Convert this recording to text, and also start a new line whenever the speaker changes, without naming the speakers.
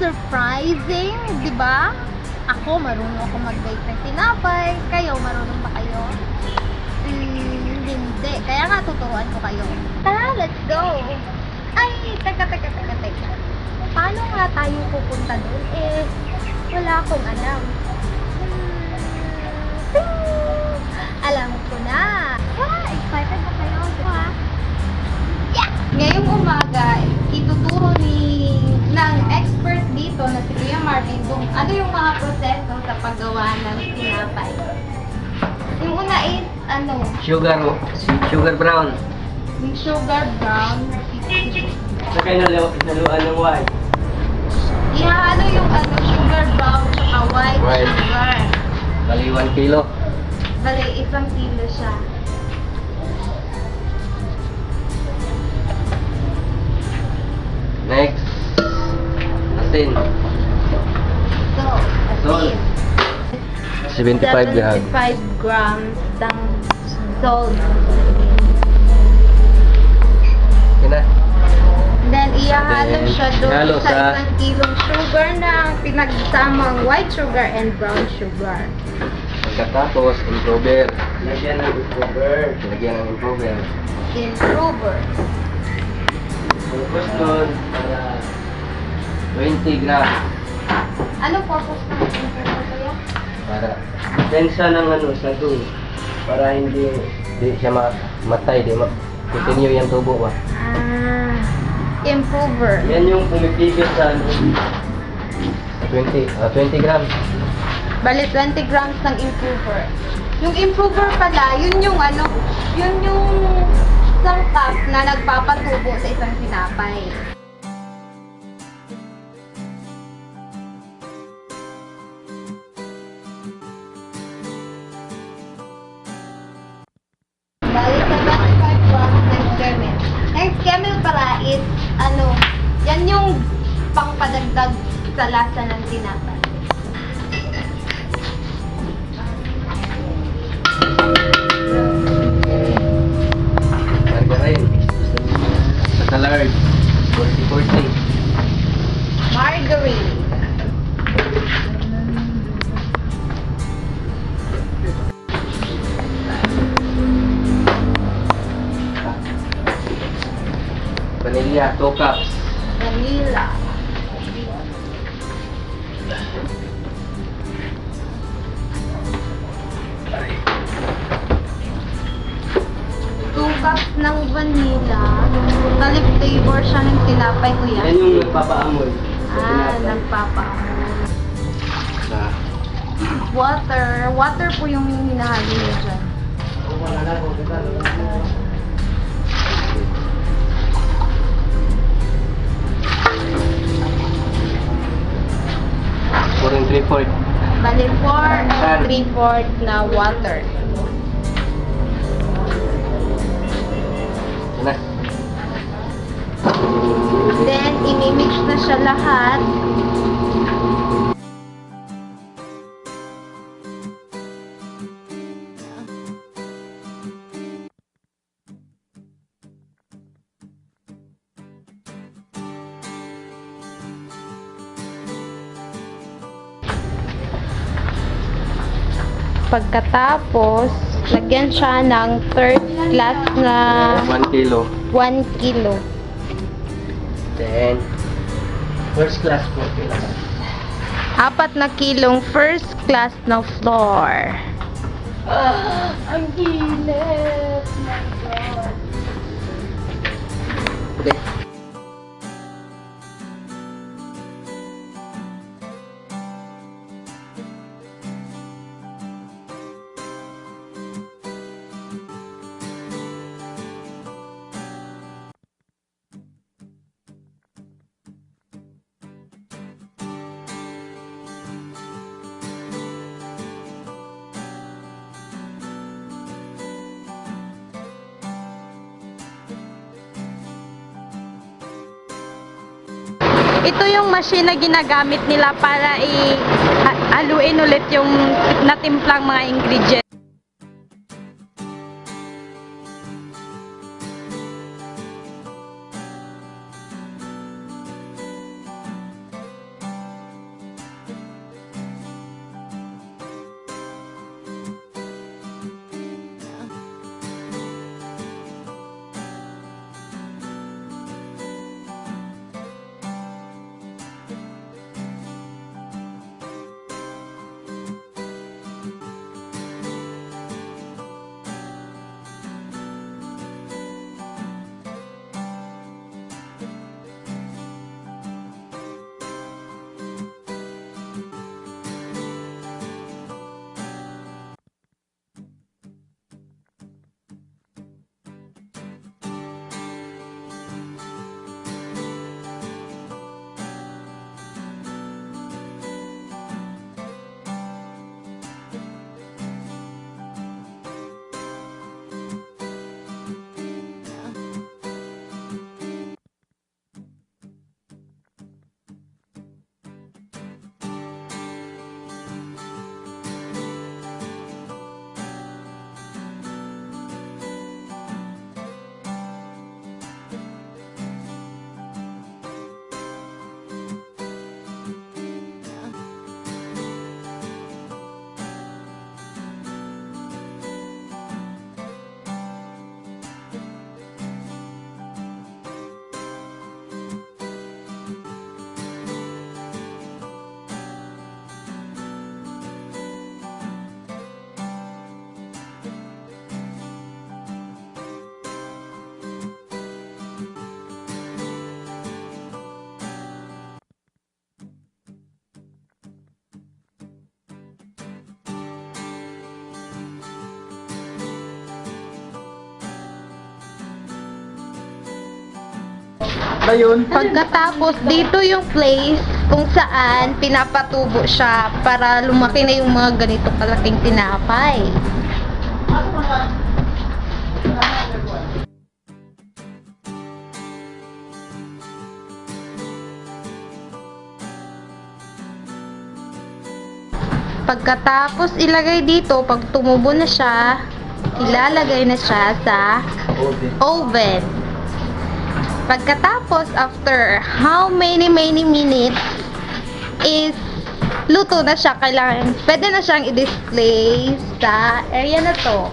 surprising, di ba? Ako, marunong ako mag-bake ng tinapay. Kayo, marunong ba kayo? Hindi. Kaya nga, tuturuan ko kayo. Tara, let's go! Ay, teka. Paano nga tayo pupunta doon? Wala akong alam. Alam ko na! Excited ba kayo? Yeah! Ngayong umaga, ituturo ng expert dito na si Kuya Marvin kung ano yung mga proseso sa paggawa ng tinapay. Yung una is,
Sugar brown.
yung sugar brown.
Saka naluan ng white.
Ihalo yung sugar brown tsaka white
White.
sugar.
Bali 1 kilo.
Bali, 1 kilo siya.
Next. Asin.
So,
Salt. 75 grams.
75 grams ng salt.
Yan na.
Then, ihalo
Then,
siya doon
ihalo
sa
sa-
1 kilong sugar na pinagsamang white sugar and brown sugar.
Pagkatapos, improver. Lagyan ng improver.
Improver.
Tapos nun, para 20 grams.
Anong purpose ng improver kaya?
Para densa ng sago. Para hindi siya matay. Continue yung tubo ba.
Improver.
Yan yung pumipigil sa 20 grams.
Bali, 20 grams ng improver. Yung improver pala, yun yung sangkap na nagpapatubo sa isang tinapay. Bali, 75 grams ng kernel. Next kernel pala is, yan yung pangpadagdag sa lasa ng tinapay.
Margarine. Sa salad. 40-40.
Margarine.
Vanilla, 2 cups.
Vanilla. Cups ng vanilla. Totally flavor siya ng tinapay, kuya.
Yan yung nagpapaamoy.
Nagpapaamoy.
Sa
Water. Water po yung hinahalo niya dyan.
Purong 3/4.
Bali 3/4 na water.
Yan na.
Then, imimix na siya lahat. Pagkatapos, lagyan siya ng third class na
1 kilo.
1 kilo.
Then, first class po.
4 na kilong first class na flour. Ang init! My God!
Okay.
Ito yung machine na ginagamit nila para i-haluin ulit yung natimplang mga ingredients.
Ayun.
Pagkatapos, dito yung place kung saan pinapatubo siya para lumaki na yung mga ganito kalaking tinapay. Pagkatapos ilagay dito, pag tumubo na siya, ilalagay na siya sa oven. Pagkatapos, after how many minutes, is luto na siya. Kailangan, pwede na siyang i-display sa area na to.